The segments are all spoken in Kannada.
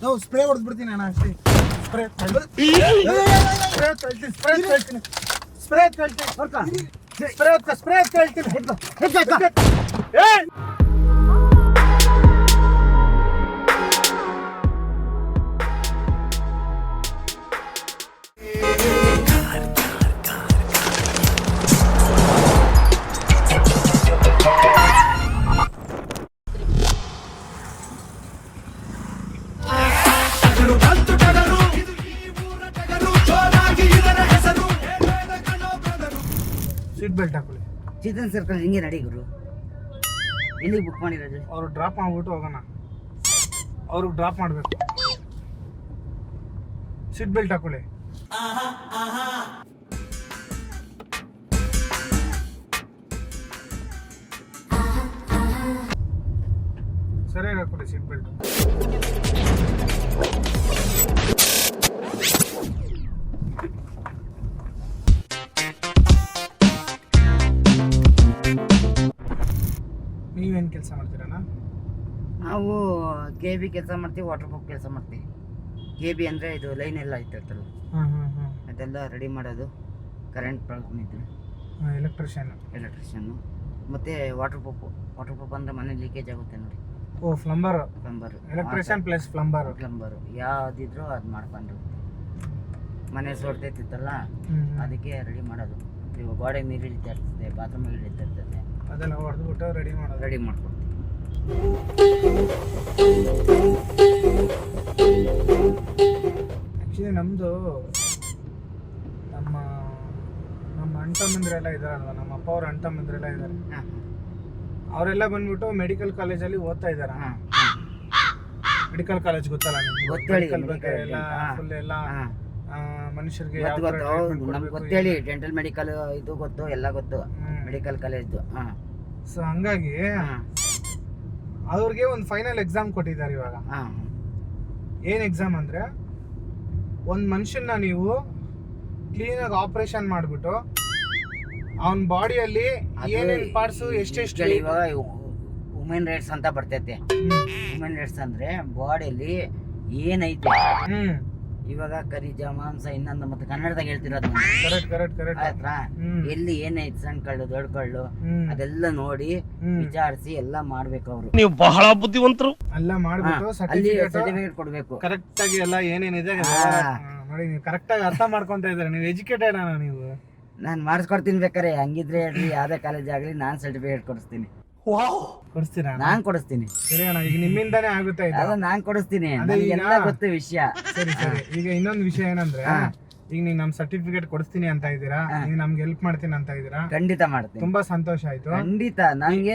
ನಾವು ಸ್ಪ್ರೇ ಹೊಡೆದ್ಬಿಡ್ತೀನಿ ಅಣ್ಣ ಅಷ್ಟೇ. ಸ್ಪ್ರೇ ಸೀಟ್ ಬೆಲ್ಟ್ ಹಾಕೊಳ್ಳಿ. ಚೇತನ್ ಸರ್ಕಲ್ ಹಿಂಗೆ ನಡಿ ಗುರು. ಎಲ್ಲಿಗೆ ಬುಕ್ ಮಾಡಿರೋದು? ಅವ್ರು ಡ್ರಾಪ್ ಮಾಡ್ಬಿಟ್ಟು ಹೋಗೋಣ. ಅವ್ರಿಗೆ ಡ್ರಾಪ್ ಮಾಡಬೇಕು. ಸೀಟ್ ಬೆಲ್ಟ್ ಹಾಕೊಳ್ಳಿ. ಸರಿಯಾಗಿ ಹಾಕೊಳ್ಳಿ ಸೀಟ್ ಬೆಲ್ಟ್. ನೀವೇನು ಕೆಲಸ ಮಾಡ್ತೀರಣ್ಣ? ನಾವು KB ಕೆಲಸ ಮಾಡ್ತೀವಿ, ವಾಟರ್ ಪಂಪ್ ಕೆಲಸ ಮಾಡ್ತೀವಿ. KB ಅಂದರೆ ಇದು ಲೈನ್ ಎಲ್ಲ ಇರ್ತಿರ್ತಲ್ಲ, ಅದೆಲ್ಲ ರೆಡಿ ಮಾಡೋದು. ಕರೆಂಟ್ ಪ್ರಾಬ್ಲಮ್ ಇದ್ರೆ ಎಲೆಕ್ಟ್ರಿಷಿಯನ್ನು. ಮತ್ತು ವಾಟರ್ ಪಂಪ್ ಅಂದರೆ ಮನೆ ಲೀಕೇಜ್ ಆಗುತ್ತೆ ನೋಡಿ. ಓ, ಪ್ಲಂಬರ್. ಎಲೆಕ್ಟ್ರಿಷಿಯನ್ ಪ್ಲಸ್ ಪ್ಲಂಬರ್ ಯಾವುದಿದ್ರು ಅದು ಮಾಡ್ಕೊಂಡು ಮನೆ ಸೋಡ್ತೈತಿತ್ತಲ್ಲ, ಅದಕ್ಕೆ ರೆಡಿ ಮಾಡೋದು. ಇವಾಗ ಗೋಡೆ ಮೇಲೆ ಇಳಿತಾ ಇರ್ತದೆ, ಬಾತ್ರೂಮ್ ಮೇಲೆ ಇಳಿತಾ ಇರ್ತದೆ, ಅದೆಲ್ಲ ಹೊಡೆದ್ಬಿಟ್ಟು ರೆಡಿ ಮಾಡ್ಕೊಡ್ತೀವಿ. ಆ್ಯಕ್ಚುಲಿ ನಮ್ಮದು ನಮ್ಮ ಅಣ್ಣ ತಮ್ಮಂದಿರೆಲ್ಲ ಇದ್ದಾರಲ್ವ, ನಮ್ಮ ಅಪ್ಪ ಅವ್ರ ಅಣ್ಣ ತಮ್ಮಂದಿರೆಲ್ಲ ಇದ್ದಾರೆ. ಅವರೆಲ್ಲ ಬಂದ್ಬಿಟ್ಟು ಮೆಡಿಕಲ್ ಕಾಲೇಜಲ್ಲಿ ಓದ್ತಾ ಇದ್ದಾರೆ. ಮೆಡಿಕಲ್ ಕಾಲೇಜ್ ಗೊತ್ತಲ್ಲ ನಿಮ್ಗೆ? ಮೆಡಿಕಲ್ ಬಗ್ಗೆ ಎಲ್ಲ ಫುಲ್ ಎಲ್ಲ ಮನುಷ್ಯರಿಗೆ ನಮ್ಗೆ ಗೊತ್ತೇಳಿ. ಡೆಂಟಲ್ ಮೆಡಿಕಲ್ ಇದು ಗೊತ್ತು, ಎಲ್ಲ ಗೊತ್ತು, ಮೆಡಿಕಲ್ ಕಾಲೇಜ್. ಸೊ ಹಂಗಾಗಿ ಅವ್ರಿಗೆ ಒಂದು ಫೈನಲ್ ಎಕ್ಸಾಮ್ ಕೊಟ್ಟಿದ್ದಾರೆ ಇವಾಗ. ಏನ್ ಎಕ್ಸಾಮ್ ಅಂದ್ರೆ, ಒಂದು ಮನುಷ್ಯನ ನೀವು ಕ್ಲೀನಾಗಿ ಆಪರೇಷನ್ ಮಾಡ್ಬಿಟ್ಟು ಅವನ ಬಾಡಿಯಲ್ಲಿ ಏನೇನ್ ಪಾರ್ಟ್ಸ್ ಎಷ್ಟೆಷ್ಟು. ಇವಾಗ ವುಮೆನ್ ರೈಟ್ಸ್ ಅಂತ ಬರ್ತೈತೆ. ವುಮೆನ್ ರೈಟ್ಸ್ ಅಂದ್ರೆ ಬಾಡಿಯಲ್ಲಿ ಏನೈತೆ, ಇವಾಗ ಖನಿಜ, ಮಾಂಸ, ಇನ್ನೊಂದು, ಮತ್ತೆ ಕನ್ನಡದಾಗ ಹೇಳ್ತಿರೋದು ಆಯ್ತಾ, ಎಲ್ಲಿ ಏನೈತೆ, ಸಣ್ಣ ಕಳ್ಳು ದೊಡ್ಡ ಕಳ್ಳು ಅದೆಲ್ಲ ನೋಡಿ ವಿಚಾರಿಸಿ ಎಲ್ಲ ಮಾಡ್ಬೇಕು. ಅವರು ನೀವು ಬಹಳ ಬುದ್ಧಿವಂತರು. ಎಲ್ಲ ಮಾಡ್ಬಿಟ್ಟು ಅಲ್ಲಿ ಸರ್ಟಿಫಿಕೇಟ್ ಕೊಡ್ಬೇಕು. ಕರೆಕ್ಟ್ ಆಗಿ ಎಲ್ಲ ಏನೇನಿದೆ ನೋಡಿ, ನೀವು ಕರೆಕ್ಟ್ ಆಗಿ ಅರ್ಥ ಮಾಡ್ಕೊಂತ ಇದ್ದಾರೆ. ನೀವು ಎಜುಕೇಟೆಡ್ ಅಣ್ಣ ನೀವು. ನಾನು ಮಾಡಿಸ್ಕೊಡ್ತೀನಿ ಬೇಕಾರೆ, ಹಂಗಿದ್ರೆ ಹೇಳ್ರಿ, ಯಾವ್ದೇ ಕಾಲೇಜ್ ಆಗ್ಲಿ ನಾನು ಸರ್ಟಿಫಿಕೇಟ್ ಕೊಡಿಸ್ತೀನಿ. ಕೊಡಿಸ್ತೀರಾ? ನಾನ್ ಕೊಡಿಸ್ತೀನಿ. ಸರಿ ಅಣ್ಣ, ಈಗ ನಿಮ್ಮಿಂದಾನೇ ಆಗುತ್ತೆ ಇದು. ನಾನ್ ಕೊಡಿಸ್ತೀನಿ, ಎಲ್ಲ ಗೊತ್ತು ವಿಷಯ. ಸರಿ. ಈಗ ಇನ್ನೊಂದು ವಿಷಯ ಏನಂದ್ರೆ, ಈಗ ನೀವು ನಮ್ ಸರ್ಟಿಫಿಕೇಟ್ ಕೊಡಿಸ್ತೀನಿ ಅಂತ ಇದ್ದೀರಾ, ನೀವು ನಮ್ಗೆ ಹೆಲ್ಪ್ ಮಾಡ್ತೀನಿ ಅಂತ ಇದ್ದೀರಾ. ಖಂಡಿತ ಮಾಡ್ತೀನಿ. ತುಂಬಾ ಸಂತೋಷ ಆಯ್ತು. ಖಂಡಿತ ನನ್ಗೆ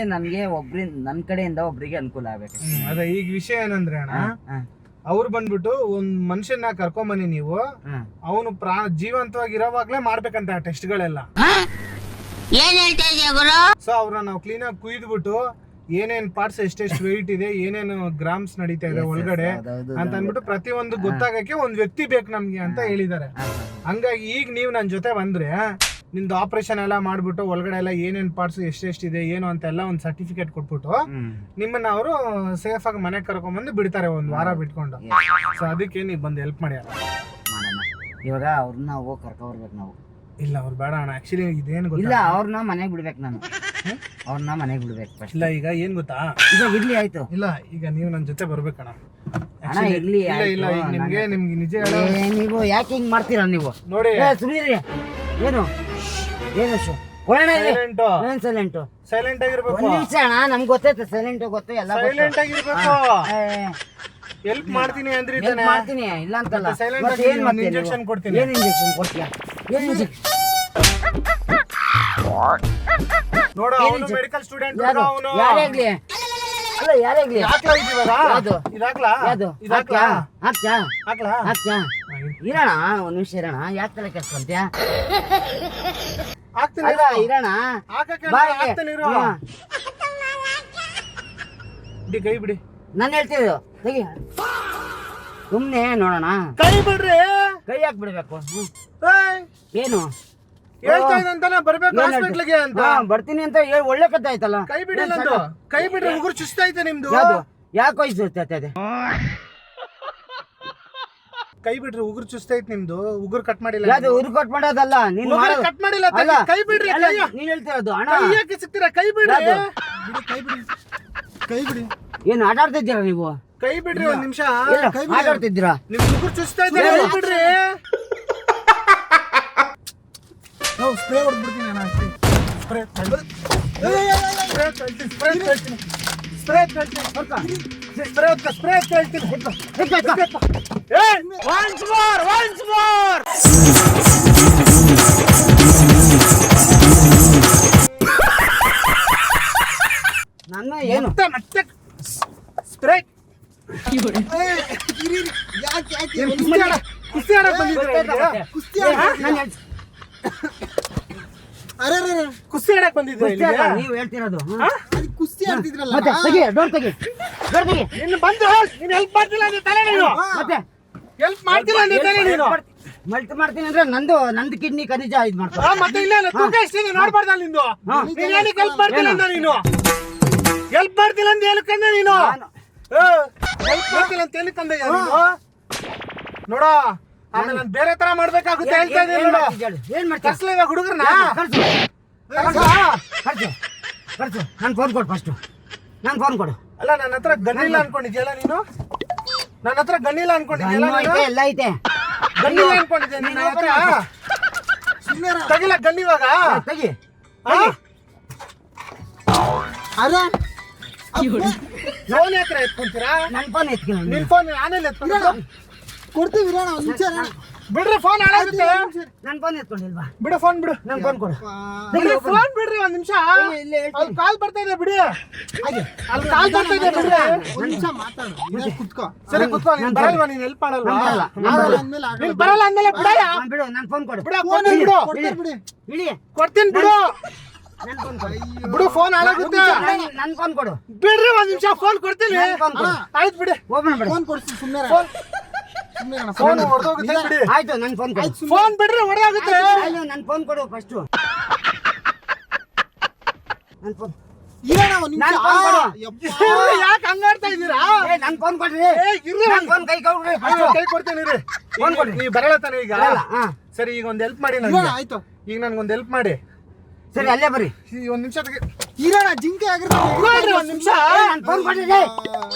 ನನ್ ಕಡೆಯಿಂದ ಒಬ್ರಿಗೆ ಅನುಕೂಲ ಆಗ್ಬೇಕು. ಅದೇ ಈಗ ವಿಷಯ ಏನಂದ್ರೆ ಅಣ್ಣ, ಅವ್ರು ಬಂದ್ಬಿಟ್ಟು ಒಂದ್ ಮನುಷ್ಯನ ಕರ್ಕೊಂಬನ್ನಿ ನೀವು, ಅವನು ಜೀವಂತವಾಗಿರೋವಾಗ್ಲೇ ಮಾಡ್ಬೇಕಂತ ಟೆಸ್ಟ್ ಗಳೆಲ್ಲ. ಸೊ ಅವ್ರನ್ನ ನಾವು ಕ್ಲೀನ್ ಆಗಿ ಕುಯ್ದ್ಬಿಟ್ಟು ಏನೇನ್ ಪಾರ್ಟ್ಸ್ ಎಷ್ಟೆಷ್ಟು ವೆಯ್ಟ್ ಇದೆ, ಏನೇನು ಗ್ರಾಮ್ಸ್ ನಡೀತಾ ಇದೆ ಒಳಗಡೆ ಅಂತ ಅಂದ್ಬಿಟ್ಟು ಪ್ರತಿಯೊಂದು ಗೊತ್ತಾಗಕ್ಕೆ ಒಂದ್ ವ್ಯಕ್ತಿ ಬೇಕು ನಮ್ಗೆ ಅಂತ ಹೇಳಿದ್ದಾರೆ. ಹಂಗಾಗಿ ಈಗ ನೀವು ನನ್ ಜೊತೆ ಬಂದ್ರೆ ನಿಮ್ದು ಆಪರೇಷನ್ ಎಲ್ಲ ಮಾಡ್ಬಿಟ್ಟು ಒಳಗಡೆ ಎಲ್ಲ ಏನೇನ್ ಪಾರ್ಟ್ಸ್ ಎಷ್ಟೆಷ್ಟಿದೆ ಏನು ಅಂತ ಎಲ್ಲ ಒಂದು ಸರ್ಟಿಫಿಕೇಟ್ ಕೊಟ್ಬಿಟ್ಟು ನಿಮ್ಮನ್ನ ಅವರು ಸೇಫ್ ಆಗಿ ಮನೆಗೆ ಕರ್ಕೊಂಡ್ಬಂದು ಬಿಡ್ತಾರೆ, ಒಂದ್ ವಾರ ಬಿಟ್ಕೊಂಡು. ಸೊ ಅದಕ್ಕೆ ನೀವು ಬಂದು ಹೆಲ್ಪ್ ಮಾಡಿ. ಇವಾಗ ಅವ್ರನ್ನ ಹೋಗಿ ಕರ್ಕೊಂಡ್ಬರ್ಬೇಕು ನಾವು. ಇಲ್ಲ ಅವ್ರು ಬೇಡ ಅಣ್ಣ, ಆಕ್ಚುಲಿ ಇದೇನು ಗೊತ್ತಾ, ಇಲ್ಲ ಅವ್ರನ್ನ ಮನೆಗೆ ಬಿಡ್ಬೇಕು ನಾನು. ಅವ್ರನ್ನ ಮನೆಗೆ ಬಿಡ್ಬೇಕು ಫಸ್ಟ್. ಇಲ್ಲ ಈಗ ಏನ್ ಗೊತ್ತಾ, ಈಗ ಇರ್ಲಿ ಆಯ್ತು. ಇಲ್ಲ ಈಗ ನೀವು ನನ್ನ ಜೊತೆ ಬರ್ಬೇಕಣ್ಣ. ಇರ್ಲಿ. ಇಲ್ಲ ಈಗ ನಿಮ್ಗೆ ನಿಜ ನೀವು ಯಾಕೆ ಹಿಂಗ್ ಮಾಡ್ತೀರಾ ನೀವು? ನೋಡಿ ಸುಮ್ಮನೆ ಏನು ಸೈಲೆಂಟ್ ಆಗಿರ್ಬೇಕು. ಒಂದ್ ನಿಮಿಷ ಅಣ್ಣ, ನಮ್ಗೆ ಗೊತ್ತೈತೆ ಸೈಲೆಂಟ್ ಗೊತ್ತು, ಎಲ್ಲ ಸೈಲೆಂಟ್ ಆಗಿರ್ಬೇಕು. ಹೆಲ್ಪ್ ಮಾಡ್ತೀನಿ ಅಂದ್ರೆ ಮಾಡ್ತೀನಿ, ಇಲ್ಲ ಅಂತಲ್ಲ. ಇಂಜೆಕ್ಷನ್ ಕೊಡ್ತೀನಿ. ಏನ್ ಇಂಜೆಕ್ಷನ್ ಕೊಡ್ತೀಯಾ? ಏನ್ ಇಂಜೆಕ್ಷನ್? ನೋಡು, ಅವನು ಮೆಡಿಕಲ್ ಸ್ಟೂಡೆಂಟ್. ಅವನು ಯಾರಾಗ್ಲಿ ಅಲ್ಲ, ಯಾರಾಗ್ಲಿ ಇರೋಣ, ಒಂದ್ ನಿಮಿಷ ಇರೋಣ. ಯಾಕೆ ತಲೆ ಕೆಡ್ಸ್ಕೊಂತ್ಯಾ? ಅಲ್ಲ ಇರೋಣ, ಕೈ ಬಿಡಿ. ನಾನು ಹೇಳ್ತಿದ್ದು ತೆಗಿ, ಸುಮ್ನೆ ನೋಡೋಣ. ಕೈ ಬಿಡ್ರಿ. ಕೈ ಯಾಕೆ ಬಿಡ್ಬೇಕು? ಏನು ಹೇಳ್ತಾ ಇದ್ದಂತಾನೆ ಬರ್ಬೇಕು ಹಾಸ್ಪಿಟ್ಲಿಗೆ ಅಂತ. ಬರ್ತೀನಿ ಅಂತ ಒಳ್ಳೆ ಕಥೆ ಆಯ್ತಲ್ಲ. ಕೈ ಬಿಡಿ, ಕೈ ಬಿಡ್ರಿ. ಉಗುರು ಚುಸ್ತೈತೆ ನಿಮ್ದು. ಯಾಕೋ ಸುಸ್ತೈತೆ? ಕೈ ಬಿಡ್ರಿ, ಉಗುರು ಚುಸ್ತೈತ್ ನಿಮ್ದು, ಉಗುರು ಕಟ್ ಮಾಡಿಲ್ಲ. ಯಾವ್ದು ಉರು ಕಟ್ ಮಾಡೋದಲ್ಲ, ನೀನ್ ಕಟ್ ಮಾಡಿಲ್ಲ, ಅಲ್ಲ, ಕೈ ಬಿಡ್ರಿ. ನೀನ್ ಹೇಳ್ತಿರೋದು ಹಣ ಯಾಕೆ ಸಿಗ್ತೀರಾ? ಕೈ ಬಿಡ್ರಿ, ಕೈ ಬಿಡಿ. ಏನ್ ಆಟ ಆಡ್ತಿದ್ದೀರಾ ನೀವು? ಕೈ ಬಿಡ್ರಿ ಒಂದ್ ನಿಮಿಷ. ಆಟ ಆಡ್ತಿದ್ದೀರಾ? ನಿಮ್ ಉಗುರು ಚುಸ್ತಾ ಇದ್ದಾರೆ, ಕೈ ಬಿಡ್ರಿ. ನಾವು ಸ್ಪ್ರೇ ಹೊಡೆದ್ಬಿಡ್ತೀನಿ ನಾನು ಅಷ್ಟೇ. ಸ್ಪ್ರೇ ನನ್ನ ಏನು ಮತ್ತೆ ಸ್ಪ್ರೇ ಕುಸ್ತಿ ಆಡಕ್ ಬಂದಿದ್ರೆ ನೀವು ಹೇಳ್ತಿರೋದು ಕುಸ್ತಿ ಆಡ್ತಿದ್ರಲ್ಲ, ಮತ್ತೆ ತೆಗಿ, ಡೋರ್ ತೆಗಿ, ಡೋರ್ ತೆಗಿ. ನಿನ್ನ ಬಂದು ನೀನ್ ಹೆಲ್ಪ್ ಮಾಡ್ತಿಲ್ಲ ಅಂದ್ರೆ ತಲೆ ನೀನು. ಮತ್ತೆ ಹೆಲ್ಪ್ ಮಾಡ್ತಿಲ್ಲ ಅಂದ್ರೆ ತಲೆ ನೀನು. ಮಾಡ್ತೀನಿ ಅಂದ್ರೆ ನಂದು ಕಿಡ್ನಿ ಖನಿಜ ಇದು ಮಾಡ್ತಾರೆ. ಮತ್ತೆ ಇಲ್ಲ ತೂಕ ಎಷ್ಟಿದೆ ನೋಡ್ಬಾರ್ದ ನಿಂದು. ನೀನ್ ಏನಕ್ಕೆ ಹೆಲ್ಪ್ ಮಾಡ್ತಿಲ್ಲ ಅಂತ ನೀನು? ಹೆಲ್ಪ್ ಮಾಡ್ತಿಲ್ಲ ಅಂತ ಏನಕ್ಕಂದೆ ನೀನು? ಹೆಲ್ಪ್ ಮಾಡ್ತಿಲ್ಲ ಅಂತ ಏನಕ್ಕಂದೆ ನೀನು? ನೋಡ ಆಮೇಲೆ ನಾನು ಬೇರೆ ತರ ಮಾಡ್ಬೇಕಾಗುತ್ತೆ ಹೇಳ್ತಾ ಇದ್ದೀನಿ ನೋಡು. ಏನ್ ಮಾಡ್ತೀಯ? ಕರ್ಸ್ಲ ಇವಾಗ ಹುಡುಗರನ್ನ. ಖರ್ಚು ನಾನು ಫೋನ್ ಕೊಡು ಫಸ್ಟ್, ನಾನು ಫೋನ್ ಕೊಡು. ಅಲ್ಲ ನನ್ನ ಹತ್ರ ಗಣ್ಣಿಲ್ಲ ಅನ್ಕೊಂಡಿದ್ಯಲ್ಲ ನೀನು? ನನ್ನ ಹತ್ರ ಗಣ್ಣಿಲ್ಲ ಅನ್ಕೊಂಡಿದ್ಯಲ್ಲ ಗಣ್ಣು ನೀನು? ಐತೆ, ಎಲ್ಲ ಐತೆ. ಗಣ್ಣಿಲ್ಲ ಅನ್ಕೊಂಡಿದ್ದೆ ನಿನ್ನ ಹತ್ರ? ತಗಿಲ್ಲ ಗನ್ ಇವಾಗ. ತೆಗಿ. ಫೋನ್ ಯಾಕ್ರೆ ಎತ್ಕೊಂತೀರಾ? ನನ್ನ ಫೋನ್ ಎತ್ತೀನಿ. ನಿನ್ ಫೋನ್ ಆಮೇಲೆ ಎತ್ಕೊಂಡು ಕೊಡ್ತೀವಿ ಒಂದು ನಿಮಿಷ. ಬಿಡ್ರಿ, ಫೋನ್ ಹಾಳಾಗುತ್ತೆ. ನನ್ನ ಫೋನ್ ಎತ್ಕೊಂಡಿಲ್ವಾ? ಬಿಡು ಫೋನ್ ಬಿಡು. ನನ್ನ ಫೋನ್ ಕೊಡು. ಬಿಡ್ರಿ ಫೋನ್ ಬಿಡ್ರಿ ಒಂದ್ ನಿಮಿಷ. ಅಲ್ಲಿ ಕಾಲ್ ಬರ್ತಾ ಇದೆ ಬಿಡಿ. ಅಲ್ಲಿ ಕಾಲ್ ಬರ್ತಾ ಇದೆ ಬಿಡ್ರಿ. ಒಂದ್ ನಿಮಿಷ ಮಾತಾಡು, ಕುತ್ಕೋ. ಸರಿ ಕುತ್ಕೋ. ನೀನ್ ಬರಲ್ವಾ? ನೀನ್ ಹೆಲ್ಪ್ ಮಾಡಲ್ವಾ? ಅಂದ್ಮೇಲೆ ನೀನ್ ಬರಲ್ಲ ಅಂದ್ಮೇಲೆ ಬಿಡಯ್ಯ. ಬಿಡು, ನನ್ನ ಫೋನ್ ಕೊಡು. ಬಿಡು, ಕೊಡ್ತೀನಿ ಬಿಡು. ಬಿಡಿ. ಇಳಿ. ಕೊಡ್ತೀನಿ ಬಿಡು. ನನ್ನ ಫೋನ್ ಕೊಡು. ಬಿಡು, ಫೋನ್ ಹಾಳಾಗುತ್ತೆ. ನನ್ನ ಫೋನ್ ಕೊಡು. ಬಿಡ್ರಿ ಒಂದ್ ನಿಮಿಷ, ಫೋನ್ ಕೊಡ್ತೀನಿ. ನನ್ನ ಫೋನ್ ಕೊಡು. ಆಯ್ತು ಬಿಡಿ. ಓಪನ್ ಬಿಡು. ಫೋನ್ ಕೊಡ್ತೀನಿ ಸುಮ್ಮನೆ. ಫೋನ್ ಹೊಡೆದೋಗುತ್ತೆ ಬಿಡಿ. ಆಯ್ತು, ನನ್ನ ಫೋನ್ ಕೊಡು. ಫೋನ್ ಬಿಡ್ರಿ, ಹೊಡೆದೋಗುತ್ತೆ. ನನ್ನ ಫೋನ್ ಕೊಡು ಫಸ್ಟ್. ನನ್ನ ಫೋನ್ ಇರೋಣ ಒಂದ್ ನಿಮಿಷ. ನನ್ನ ಫೋನ್ ಕೊಡು. ಯಾಕೆ ಹಂಗಾಡ್ತಾ ಇದ್ದೀರಾ? ನನ್ನ ಫೋನ್ ಕೊಡ್ರಿ. ಇರ್ರಿ ನನ್ನ ಫೋನ್ ಕೈ ಕೊಡ್ರಿ ಫಸ್ಟ್. ಕೈ ಕೊಡ್ತೀನಿ ಇರಿ. ಫೋನ್ ಕೊಡ್ರಿ. ನೀವು ಬರಲ್ಲ ತಾನೆ ಈಗ? ಹಾ. ಸರಿ, ಈಗ ಒಂದ್ ಹೆಲ್ಪ್ ಮಾಡಿ ಇರೋಣ, ನನಗೆ. ಆಯ್ತು. ಈಗ ನನ್ಗೊಂದ್ ಹೆಲ್ಪ್ ಮಾಡಿ. ಸರಿ, ಅಲ್ಲೇ ಬರ್ರಿ. ಒಂದ್ ನಿಮಿಷ ಇರೋಣ, ಜಿಂಕೆ ಆಗಿರ್ತಾರೆ. ಒಂದ್ ನಿಮಿಷ. ನನ್ನ ಫೋನ್ ಕೊಡ್ರಿ.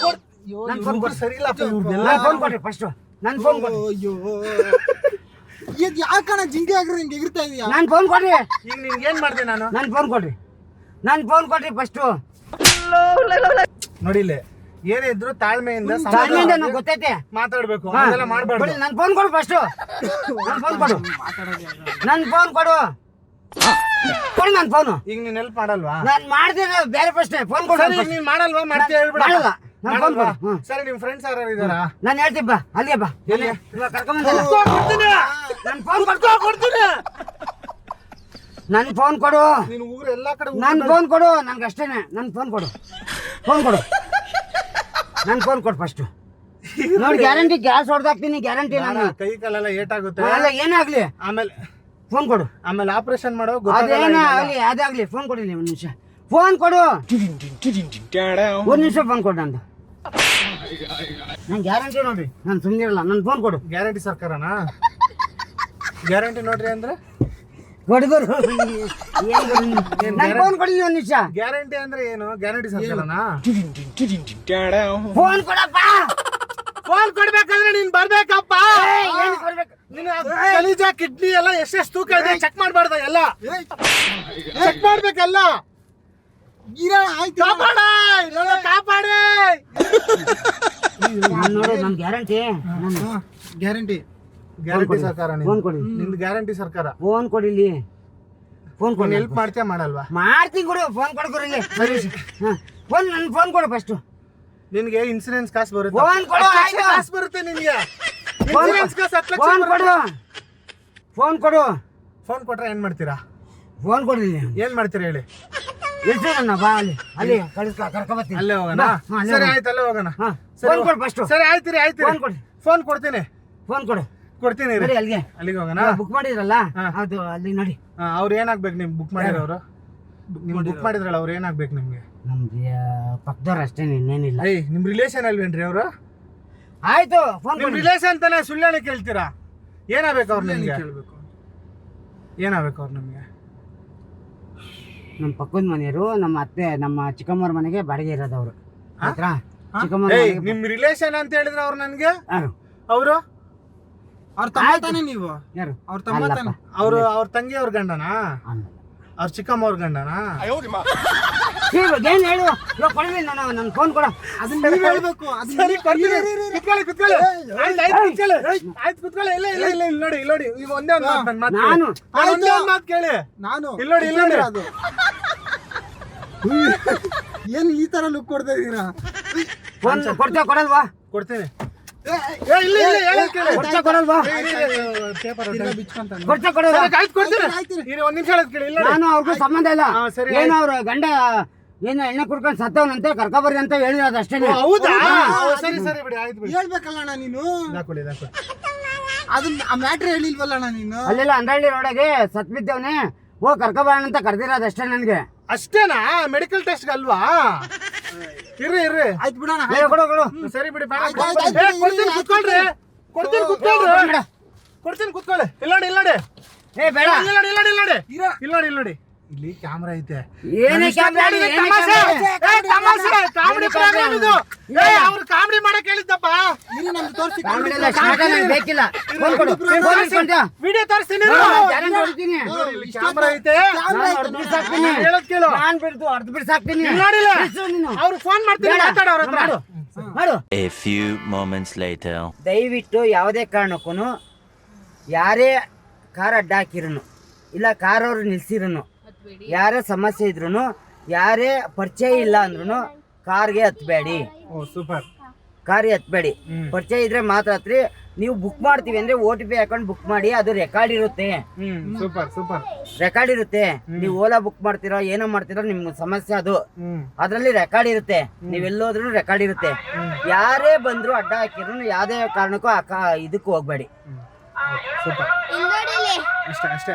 ನನ್ನ ಫೋನ್ ಕೊಡ್ರಿ. ಸರಿ ಇಲ್ಲಪ್ಪ ಇವ್ರದ್ದೆಲ್ಲ. ನನ್ನ ಫೋನ್ ಕೊಡ್ರಿ ಫಸ್ಟ್. ನನ್ನ ಫೋನ್ ಕೊಡ್ರಿ. ಅಯ್ಯೋ, ಇದ್ ಯಾಕಣ ಜಿಂಕೆ ಆಗಿರೋ ಹಿಂಗೆ ಎಗಿರ್ತಾ ಇದೀಯಾ? ನನ್ನ ಫೋನ್ ಕೊಡ್ರಿ. ಈಗ ನಿನ್ಗೆ ಏನ್ ಮಾಡ್ದೆ ನಾನು? ನನ್ನ ಫೋನ್ ಕೊಡ್ರಿ. ನನ್ನ ಫೋನ್ ಕೊಡ್ರಿ ಫಸ್ಟ್. ನೋಡಿಲ್ಲ, ಏನೇ ಇದ್ರು ತಾಳ್ಮೆಯಿಂದ ತಾಳ್ಮೆಯಿಂದ ನಂಗೆ ಗೊತ್ತೈತೆ. ಮಾತಾಡ್ಬೇಕು. ಹಾ. ಅದೆಲ್ಲ ಮಾಡ್ಬಾರ್ದು. ಕೊಡಿ, ನನ್ನ ಫೋನ್ ಕೊಡು ಫಸ್ಟ್. ನನ್ನ ಫೋನ್ ಕೊಡು. ನನ್ನ ಫೋನ್ ಕೊಡು. ಕೊಡಿ ನನ್ನ ಫೋನು. ಈಗ ನೀನ್ ಹೆಲ್ಪ್ ಮಾಡಲ್ವಾ? ನಾನು ಮಾಡ್ತೀನಿ ಬೇರೆ ಪ್ರಶ್ನೆ. ಫೋನ್ ಕೊಡು. ಸರಿ, ಈಗ ನೀನ್ ಮಾಡಲ್ವಾ? ಮಾಡ್ತೀಯ ಹೇಳ್ಬಿಡ. ಮಾಡಲ್ಲ. ನನ್ನ ಫೋನ್ ಕೊಡು. ಹ್ಞೂ. ಸರಿ, ನಿಮ್ ಫ್ರೆಂಡ್ಸ್ ಯಾರು ಇದಾರಾ? ನಾನು ಹೇಳ್ತೀನಿ ಬಾ, ಅಲ್ಲಿಗೆ ಬಾ. ಎಲ್ಲಿ? ಇವಾಗ ಕರ್ಕೊಂಬಂದಲ್ಲ. ಕೊಡ್ತೀನಿ. ನನ್ನ ಫೋನ್ ಕೊಡ್ತೀನಿ. ನನ್ನ ಫೋನ್ ಕೊಡು. ನೀನು ಊರು ಎಲ್ಲಾ ಕಡೆ ನನ್ನ ಫೋನ್ ಕೊಡು. ನನ್ಗೆ ಅಷ್ಟೇನೆ. ನನ್ನ ಫೋನ್ ಕೊಡು. ಫೋನ್ ಕೊಡು. ನನ್ನ ಫೋನ್ ಕೊಡು ಫಸ್ಟ್. ನೋಡಿ, ಗ್ಯಾರಂಟಿ ಗ್ಯಾಸ್ ಹೊಡೆದಾಕ್ತೀನಿ, ಗ್ಯಾರಂಟಿ. ನಾನು ಕೈ ಕಾಲೆಲ್ಲ ಏಟಾಗುತ್ತೆ. ಅಲ್ಲ, ಏನೇ ಆಗ್ಲಿ ಆಮೇಲೆ ಫೋನ್ ಕೊಡು. ಆಮೇಲೆ ಆಪರೇಷನ್ ಮಾಡೋ ಅದೇನೇ ಆಗ್ಲಿ, ಅದೇ ಆಗ್ಲಿ, ಫೋನ್ ಕೊಡಿ. ಒಂದು ನಿಮಿಷ ಫೋನ್ ಕೊಡು. ಒಂದು ನಿಮಿಷ ಫೋನ್ ಕೊಡು. ನಂದು ನಾನು ಗ್ಯಾರಂಟಿ ನೋಡ್ರಿ, ನಾನು ಸುಮ್ಮನೆ ಇರಲ್ಲ. ನನ್ನ ಫೋನ್ ಕೊಡು. ಗ್ಯಾರಂಟಿ ಸರ್ಕಾರನಾ? ಗ್ಯಾರಂಟಿ ನೋಡ್ರಿ ಅಂದ್ರೆ ಕೊಡ್ಗೋರು. ನನ್ನ ಫೋನ್ ಕೊಡಿ. ಒಂದು ನಿಮಿಷ ಗ್ಯಾರಂಟಿ ಅಂದ್ರೆ ಏನು? ಗ್ಯಾರಂಟಿ ಸರ್ಕಾರನಾ? ಫೋನ್ ಕೊಡಪ್ಪ. ಫೋನ್ ಕೊಡ್ಬೇಕಂದ್ರೆ ನೀನ್ ಬರ್ಬೇಕಪ್ಪ. ಏನು ಕೊಡ್ಬೇಕು? ನೀನು ಕಲಿಜ ಕಿಡ್ನಿ ಎಲ್ಲ ಎಷ್ಟೆಷ್ಟು ತೂಕ ಇದೆ ಚೆಕ್ ಮಾಡ್ಬಾರ್ದ? ಎಲ್ಲ ಚೆಕ್ ಮಾಡ್ಬೇಕಲ್ಲ. ಇರೋಣ, ಆಯ್ತು. ಕಾಪಾಡ, ಇಲ್ಲ ಕಾಪಾಡಿ. ನಾನು ನೋಡು, ನನ್ನ ಗ್ಯಾರಂಟಿ. ಗ್ಯಾರಂಟಿ. ಗ್ಯಾರಂಟಿ ಸರ್ಕಾರ ಫೋನ್ ಕೊಡಿ. ನಿಮ್ದು ಗ್ಯಾರಂಟಿ ಸರ್ಕಾರ. ಫೋನ್ ಕೊಡಿಲಿ. ಫೋನ್ ಕೊಡಿ. ಹೆಲ್ಪ್ ಮಾಡ್ತೀಯ ಮಾಡಲ್ವಾ? ಮಾಡ್ತೀನಿ ಕೊಡು. ಫೋನ್ ಕೊಡ್ಕೊರಿಲಿ. ಫೋನ್ ನನ್ನ ಫೋನ್ ಕೊಡು ಫಸ್ಟ್. ನಿನ್ಗೆ ಇನ್ಸೂರೆನ್ಸ್ ಕಾಸು ಬರುತ್ತೆ. ಫೋನ್ ಕೊಡು. 10 ಲಕ್ಷ ಆಯ್ತು. ಕಾಸು ಬರುತ್ತೆ ನಿನ್ಗೆ. ಇನ್ಸೂರೆನ್ಸ್ ಕಾಸು 10 ಲಕ್ಷ ಫೋನ್ ಕೊಡು. ಫೋನ್ ಕೊಡು. ಫೋನ್ ಕೊಟ್ರೆ ಏನ್ ಮಾಡ್ತೀರಾ? ಫೋನ್ ಕೊಡಿ. ಏನ್ ಮಾಡ್ತೀರಾ ಹೇಳಿ? ಎಷ್ಟೇನಣ್ಣ? ಬಾ ಅಲ್ಲಿ ಕರ್ಕೊಬತ್ತೀನಿ. ಅಲ್ಲೇ ಹೋಗೋಣ. ಸರಿ ಆಯ್ತು, ಅಲ್ಲೇ ಹೋಗೋಣ. ಫೋನ್ ಕೊಡು ಫಸ್ಟ್. ಸರಿ ಆಯ್ತಿರಿ ಆಯ್ತಿರಿ. ಫೋನ್ ಕೊಡಿ. ಫೋನ್ ಕೊಡ್ತೀನಿ. ಫೋನ್ ಕೊಡು. ಕೊಡ್ತೀನಿ ನೋಡಿ, ಅಲ್ಲಿಗೆ ಅಲ್ಲಿಗೆ ಹೋಗೋಣ. ಬುಕ್ ಮಾಡಿದ್ರಲ್ಲ, ಅದು ಅಲ್ಲಿ ನೋಡಿ. ಅವ್ರು ಏನಾಗ್ಬೇಕು? ನಿಮ್ಗೆ ಬುಕ್ ಮಾಡಿರೋರು ನಿಮ್ಗೆ ಬುಕ್ ಮಾಡಿದ್ರಲ್ಲ, ಅವ್ರು ಏನಾಗ್ಬೇಕು ನಿಮ್ಗೆ? ನಮ್ಗೆ ಪಕ್ಕದವ್ರು ಅಷ್ಟೇ, ಇನ್ನೇನಿಲ್ಲ. ನಿಮ್ ರಿಲೇಷನ್ ಅಲ್ವೇನ್ರಿ ಅವರು? ಆಯ್ತು ಫೋನ್ ನಿಮ್ ರಿಲೇಷನ್ ಅಂತಾನೆ ಸುಳ್ಳು ಕೇಳ್ತೀರಾ? ಏನಾಗ್ಬೇಕು ಅವ್ರು ನಿಮ್ಗೆ? ಕೇಳ್ಬೇಕು. ಏನಾಗ್ಬೇಕು ಅವ್ರು ನಮ್ಗೆ? ನಮ್ಮ ಪಕ್ಕದ ಮನೆಯವರು ನಮ್ಮ ಅತ್ತೆ ನಮ್ಮ ಚಿಕ್ಕಮ್ಮವ್ರ ಮನೆಗೆ ಬಾಡಿಗೆ ಇರೋದವ್ರು ಆಯ್ತಾ? ಚಿಕ್ಕಮ್ಮವ್ರ ಏಯ್ ಮನೆಗೆ ನಿಮ್ ರಿಲೇಷನ್ ಅಂತ ಹೇಳಿದ್ರೆ ಅವ್ರು ನನ್ಗೆ ಯಾರು? ಅವರು ಅವ್ರ ತಮ್ಮ ತಾನೇ ನೀವು? ಯಾರು? ಅವ್ರ ತಮ್ಮ ಅಲ್ಲಪ್ಪ. ತಾನೇ? ಅವ್ರ ತಂಗಿ ಅವ್ರ ಗಂಡನಾ? ಅಲ್ಲ. ಅವ್ರ ಚಿಕ್ಕಮ್ಮ ಅವ್ರ ಗಂಡನಾ? ಏನ್ ಹೇಳು ಇವಾಗ ಕೊಡ್ತೀನಿ ನಾನು ನನ್ನ ಫೋನ್ ಕೊಡ. ಅದನ್ನ ನೀವ್ ಹೇಳ್ಬೇಕು. ಸರಿ ಕೊಡ್ತೀನಿ. ಕುತ್ಕೊಳ್ಳಿ. ಆಯ್ತು ಕುತ್ಕೊಳ್ಳಿ. ಇಲ್ಲ ನೋಡಿ ಈಗ ಒಂದೇ ಒಂದು ಮಾತು ನನ್ನ ಮಾತು ನಾನು ಒಂದೇ ಒಂದು ಮಾತು ಕೇಳಿ. ನಾನು ಇಲ್ಲ ನೋಡಿ ಅದು ಏನ್ ಈ ತರ ಲುಕ್ ಕೊಡ್ತಾ ಇದೀರಾ? ಫೋನ್ ಕೊಡ್ತೇವೆ ಕೊಡಲ್ವಾ? ಕೊಡ್ತೀನಿ. ಇಲ್ಲ ಹೇಳೋದ್ ಕೇಳಿ. ಕೊಡ್ತೇವೆ ಕೊಡಲ್ವಾ? ಪೇಪರ್ ಬಿಚ್ಕೊಂತ ಕೊಡ್ತೇವೆ ಕೊಡಲ್ವಾ? ಕೊಡ್ತೀನಿ. ಇರಿ ಒಂದ್ ನಿಮಿಷ ಹೇಳೋದ್ ಕೇಳಿ. ಇಲ್ಲ ನಾನು ಅವ್ರಿಗೂ ಸಂಬಂಧ ಇಲ್ಲ. ಹಾ, ಸರಿ, ಏನು ಅವ್ರ ಗಂಡ ಏನು ಎಣ್ಣೆ ಕುಡ್ಕೊಂಡು ಸತ್ತವನಂತೆ ಕರ್ಕೊಬರ್ರಿ ಅಂತ ಹೇಳಿರೋದು ಅಷ್ಟೇ. ಹೌದಾ? ಸರಿ ಬಿಡಿ ಆಯ್ತು ಬಿಡಿ. ಹೇಳ್ಬೇಕಲ್ಲ ಅಣ್ಣ ನೀನು. ಹಾಕೊಳ್ಳಿ. ಅದನ್ನ ಆ ಮ್ಯಾಟ್ರ್ ಹೇಳಿಲ್ವಲ್ಲ ಅಣ್ಣ ನೀನು? ಅಲ್ಲೆಲ್ಲ ಅಂದ್ರಳ್ಳಿ ರೋಡಾಗೆ ಸತ್ ಬಿದ್ದವನೇ ಹೋಗಿ ಕರ್ಕೊಬರೋಣ ಅಂತ ಕರ್ದಿರೋದು ಅಷ್ಟೇ ನನಗೆ. ಅಷ್ಟೇನಾ? ಮೆಡಿಕಲ್ ಟೆಸ್ಟ್ ಅಲ್ವಾ? ಇರ್ರಿ ಆಯ್ತು ಬಿಡೋಣ. ಕೊಡು ಕೊಡು. ಸರಿ ಬಿಡಿ ಬೇಡ. ಆಯ್ತು, ಆಯ್ತು, ಆಯ್ತು, ಕೊಡ್ತೀನಿ ಕುತ್ಕೊಳ್ರಿ. ಕೊಡ್ತೀನಿ ಕುತ್ಕೊಳ್ಳಿ. ಇಲ್ಲ ನೋಡಿ. ಏ ಬೇಡ. ಇಲ್ಲ ನೋಡಿ. ಇಲ್ಲಿ ಕ್ಯಾಮ್ರಾ ಐತೆ. ಏನೇ ಕ್ಯಾಮ್ರಾ ಕಾಮಿಡಿ ಪ್ರೋಗ್ರಾಮ್ ಇದು. ಅವ್ರು ಕಾಮಿಡಿ ಮಾಡಕ್ ಹೇಳಿದ್ದಪ್ಪ. ಇರಿ ನಮ್ಗೆ ತೋರಿಸಿ. ಬೇಕಿಲ್ಲ. ಫೋನ್ ಕೊಡು. ಫೋನ್ ಇಟ್ಕೊಂಡ್ಯಾ? ವಿಡಿಯೋ ತೋರಿಸ್ತೀನಿ. ಜಾಗ ನೋಡ್ತೀನಿ. ಕ್ಯಾಮ್ರಾ ಐತೆ. ನಾನು ಹೊಡ್ದು ಬಿಸಾಕ್ತೀನಿ. ಹೇಳೋದ್ ಕೇಳು. ನಾನ್ ಬಿಡ್ತು ಹೊಡ್ದು ಬಿಸಾಕ್ತೀನಿ. ನೋಡಿಲ್ಲ ಬಿಡ್ಸು ನೀನು. ಅವ್ರು ಫೋನ್ ಮಾಡ್ತೀನಿ. ಬೇಡ. ಮಾತಾಡು ಅವ್ರ ಹತ್ರ. ಮಾಡು. A few moments later. ದಯವಿಟ್ಟು ಯಾವುದೇ ಕಾರಣಕ್ಕೂ ಯಾರೇ ಕಾರ್ ಅಡ್ಡ ಹಾಕಿರೋನು ಇಲ್ಲ ಕಾರ್ ಅವ್ರು ನಿಲ್ಸಿರೋನು ಯಾರೇ ಸಮಸ್ಯೆ ಇದ್ರು ಯಾರೇ ಪರಿಚಯ ಇಲ್ಲ ಅಂದ್ರೂ ಕಾರ್ಗೆ ಹತ್ಬೇಡಿ. ಓ ಸೂಪರ್. ಕಾರ್ಗೆ ಹತ್ಬೇಡಿ. ಪರಿಚಯ ಇದ್ರೆ ಮಾತ್ರ ಹತ್ರಿ. ನೀವು ಬುಕ್ ಮಾಡ್ತೀವಿ ಅಂದ್ರೆ OTP ಹಾಕೊಂಡು ಬುಕ್ ಮಾಡಿ. ಅದು ರೆಕಾರ್ಡ್ ಇರುತ್ತೆ. ಸೂಪರ್. ರೆಕಾರ್ಡ್ ಇರುತ್ತೆ. ನೀವು ಓಲಾ ಬುಕ್ ಮಾಡ್ತೀರಾ ಏನೋ ಮಾಡ್ತೀರಾ ನಿಮ್ಗೆ ಸಮಸ್ಯೆ ಅದು ಅದ್ರಲ್ಲಿ ರೆಕಾರ್ಡ್ ಇರುತ್ತೆ. ನೀವೆಲ್ಲೋದ್ರೂ ರೆಕಾರ್ಡ್ ಇರುತ್ತೆ. ಯಾರೇ ಬಂದ್ರು ಅಡ್ಡ ಹಾಕಿದ್ರು ಯಾವುದೇ ಕಾರಣಕ್ಕೂ ಇದಕ್ಕೂ ಹೋಗ್ಬೇಡಿ. ಸೂಪರ್. ಅಷ್ಟೇ.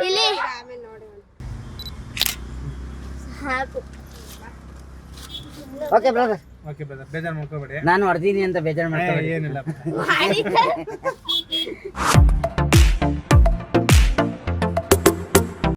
Okay brother. ಓಕೆ ಬ್ರದರ್ ಬೇಜಾರು ಮಾಡ್ಕೋಬೇಡಿ. ನಾನು ಹೊಡೆದೀನಿ ಅಂತ ಬೇಜಾರು ಮಾಡ್ತಾ ಏನಿಲ್ಲ.